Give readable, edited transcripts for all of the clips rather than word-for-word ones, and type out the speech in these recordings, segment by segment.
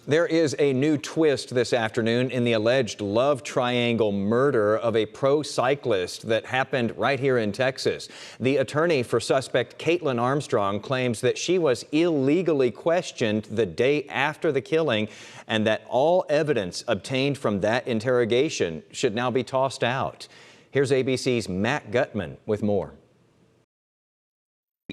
There is a new twist this afternoon in the alleged love triangle murder of a pro cyclist that happened right here in Texas. The attorney for suspect Caitlin Armstrong claims that she was illegally questioned the day after the killing and that all evidence obtained from that interrogation should now be tossed out. Here's ABC's Matt Gutman with more.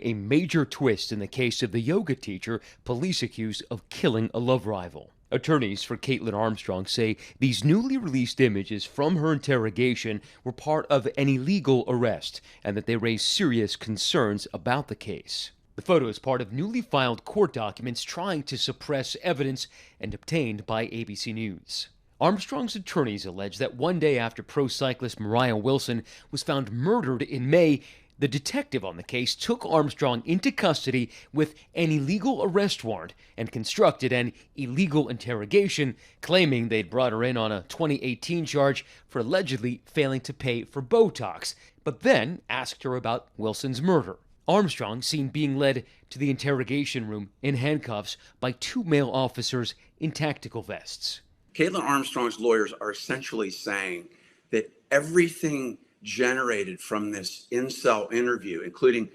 A major twist in the case of the yoga teacher police accused of killing a love rival. Attorneys for Caitlin Armstrong say these newly released images from her interrogation were part of an illegal arrest and that they raise serious concerns about the case. The photo is part of newly filed court documents trying to suppress evidence and obtained by ABC News. Armstrong's attorneys allege that one day after pro cyclist Mariah Wilson was found murdered in May, the detective on the case took Armstrong into custody with an illegal arrest warrant and constructed an illegal interrogation, claiming they'd brought her in on a 2018 charge for allegedly failing to pay for Botox, but then asked her about Wilson's murder. Armstrong seen being led to the interrogation room in handcuffs by two male officers in tactical vests. Caitlin Armstrong's lawyers are essentially saying that everything generated from this in-cell interview, including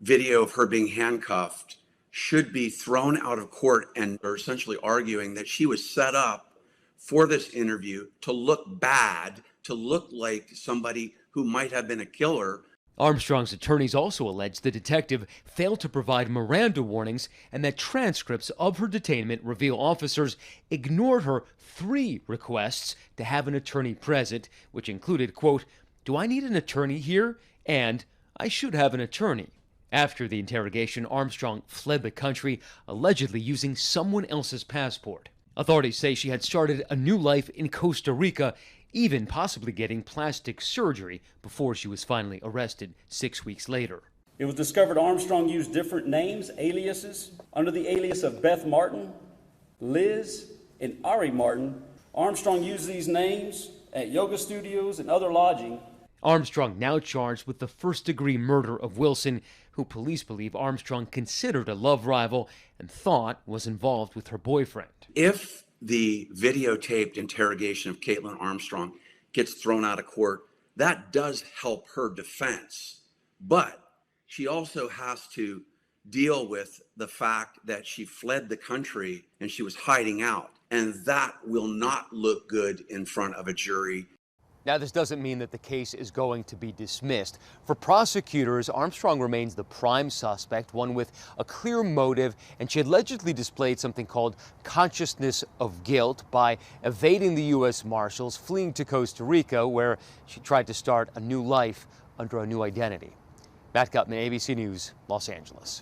video of her being handcuffed, should be thrown out of court, and are essentially arguing that she was set up for this interview to look bad, to look like somebody who might have been a killer. Armstrong's attorneys also allege the detective failed to provide Miranda warnings and that transcripts of her detainment reveal officers ignored her 3 requests to have an attorney present, which included, quote, "Do I need an attorney here?" and "I should have an attorney." After the interrogation, Armstrong fled the country, allegedly using someone else's passport. Authorities say she had started a new life in Costa Rica, even possibly getting plastic surgery before she was finally arrested 6 weeks later. It was discovered Armstrong used different names, aliases, under the alias of Beth Martin, Liz, and Ari Martin. Armstrong used these names at yoga studios and other lodging. Armstrong now charged with the first-degree murder of Wilson, who police believe Armstrong considered a love rival and thought was involved with her boyfriend. If the videotaped interrogation of Caitlin Armstrong gets thrown out of court, that does help her defense. But she also has to deal with the fact that she fled the country and she was hiding out. And that will not look good in front of a jury. Now, this doesn't mean that the case is going to be dismissed. For prosecutors, Armstrong remains the prime suspect, one with a clear motive, and she allegedly displayed something called consciousness of guilt by evading the U.S. Marshals, fleeing to Costa Rica, where she tried to start a new life under a new identity. Matt Gutman, ABC News, Los Angeles.